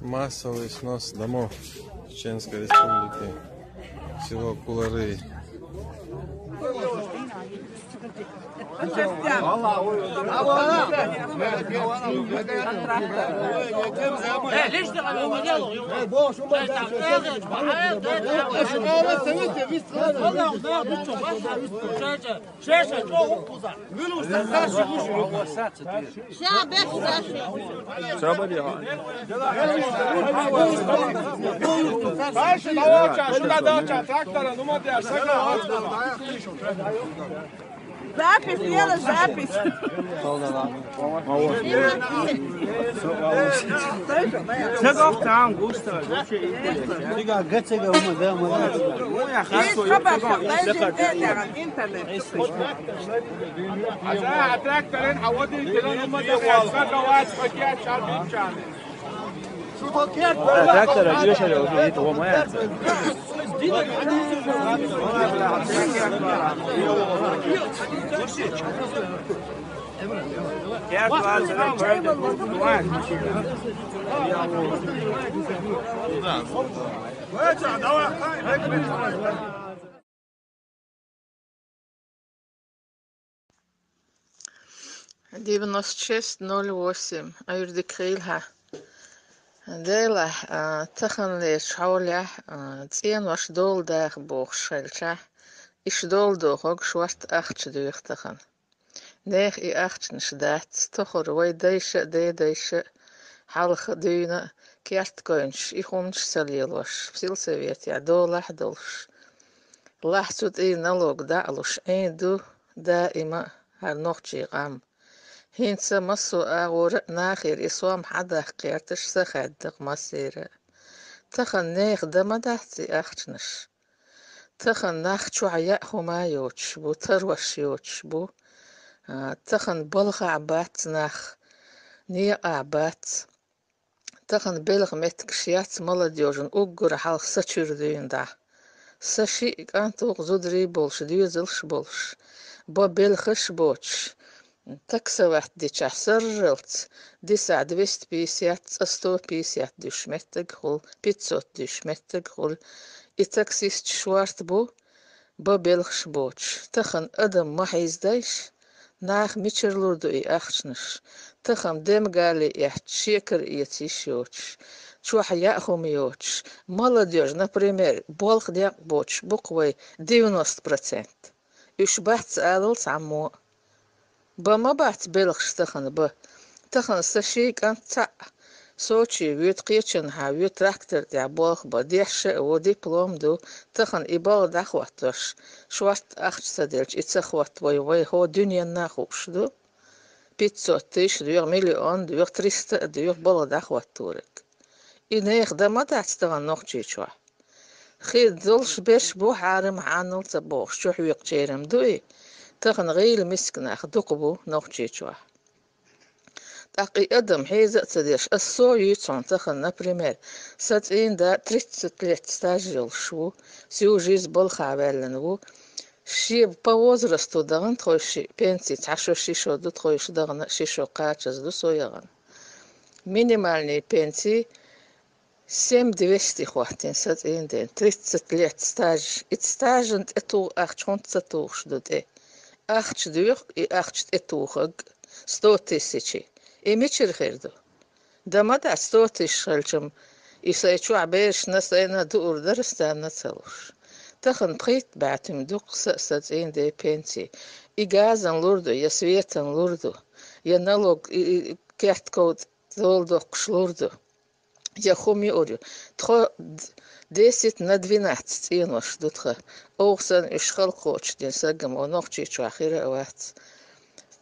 Массовый снос домов Чеченской Республики, село Кулары. Запись, сделай запись. Take off town, Gustav. Девяносто шесть ноль восемь. Аюрди Крильха. Дела таханле шауля цен ваш дол дах бог шельча. Иш дол дохог шварт ахчдуих тахан. Нех и ахчнш дат тохор вай дайша дайша халх дуина кярт коинш и хомч салилош. Псил совет я долах долш. Лахсут и налог да алуш ду да има har nochtje gam. Hintsa masu agor nakhir iswam hada qiyartish sakhadq masira. Takhan neekh damadahti akhchnish. Takhan nakhchu aya humayotch bu tarwashotch bu. Takhan balgha abat nakh nia abat. Takhan belg met kshiat maladjojen uggur halg sachurduin da. Sashi kantoq zudri bolsh duzelsh bolsh. Bo belghish boch. Таксовать дичасар рылц, диса 250, 150 дюшметтег хул, 500 дюшметтег хул, и таксист шварт бу, белхш боч. Тахан адам махиздайш, нах мичерлурду и ахчнаш. Тахан демгали и чекер и тишоч. Чуах яхум йоч. Молодежь, например, болх дяк боч, буквой 90%. Иш бахц адал саммо. Бама бат белгш тахан ба. Тахан сашик анца. Сочи вют қичин ха вют трактор дя болх ба дяше о диплом ду. Тахан ибал дахватош. Шварт ахчса дельч ицахват вой хо дюния нахуш ду. 500 тысяч, 2 миллион, 2 300, 2 бала дахватурек. И нех дамадат стаган нохчичва. Хид дулш беш бу харам анул табох. Шух виqчерем дуи. تخن غيل مسكنا خدقبو نوخشيشوا تاقي ادم حيزة تديش السو يتسون تخن نبريمير ساتين دا 33 ستاجيل شو سيو جيز بالخابلنو شي بوزرستو دغن تخوشي بنسي تعشو شيشو دو تخوش دغن شيشو قاچز دو سويغن минимальный пенсии 7200 хватин сатин ден 30 лет стаж и стажент эту ахчонцатуш дуде ахчдух и ахчт этухаг 100 тысяч и мечерхерду дамада 100 тысяч шалчам и сайчу абеш насайна дур дарстана целуш тахан прит батим дук сатин де пенсии и газан лурду я светан лурду я налог и керткод долдок шлурду я хуми орю тхо 10 на 12 инош дутха оусан ишхал коч ден сагам онохчи чахира ват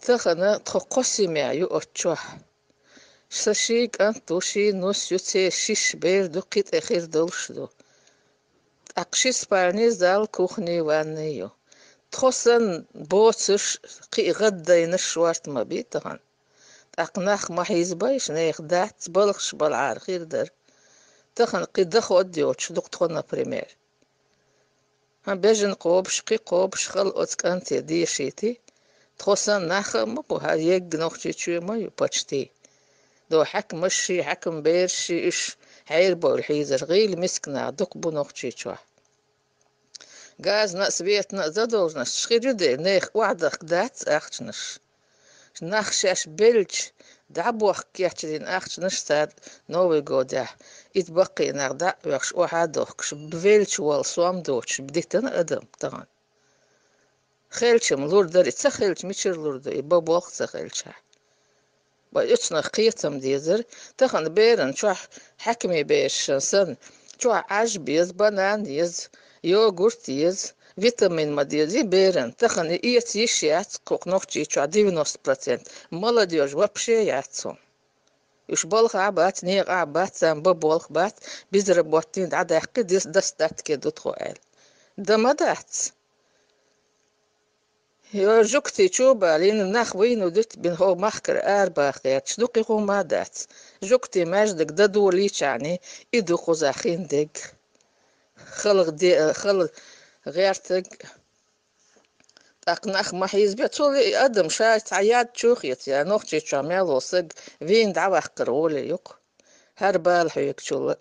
тахана тхо косимя ю оччо сашик антуши нос юце шиш бер дукит эхир долшду акши спарни зал кухни ваннею тхосан боцш қи гаддайна шварт мабитхан أقناخ ما حيزبايش نيخ دات بالغش بالعار خير در تخن قدخ وديوش دكتور بريمير هم بيجن قوبش قي قوبش خل أتكنتي دي شيتي تخصن ناخم بوها يج نوختي شو ما يبتشتي دو حكم مشي حكم بيرشي إيش حير بول حيزر غيل مسكنا دق بنوختي شو جاز ناس بيتنا زادوز ناس شخير دي نيخ وعدك دات أختنش نخشش بلج دعبوخ كيحتلين أختنش ساد نوي جودا يتبقي نغدا ويخش وحادوخش بفيلش والصوام دوش بديتن أدم طبعا خيلشم لوردر اتسخيلش ميشر لوردر يبابوخ تسخيلشها بيتنا قيتم ديزر تخن بيرن شو حكمي بيش سن شو عجبيز بنان يز يوغورت يز فيتامين ما ديزي بيرن تخن إيت يشيات كوك نوختي شو 90% молодежь вообще яцو يش بالخ عبات نيغ عبات سام ببولخ بات بيزربوتين عدا يحكي ديس دستات كده تخوال ده ما دات يا جوكتي تشوبا لين ناخ وين ودت بين هو مخكر باخيات شدوقي هو ما دات جوكتي ماجدك دادو ليش يعني إدو خزاخين دق خلق دي خلق غيرتك أقناخ ما حيزبي تولي أدم شايت عياد شوخيت يا نوختي شامل وصق فين دعوة قرولي يق هربال حيك شول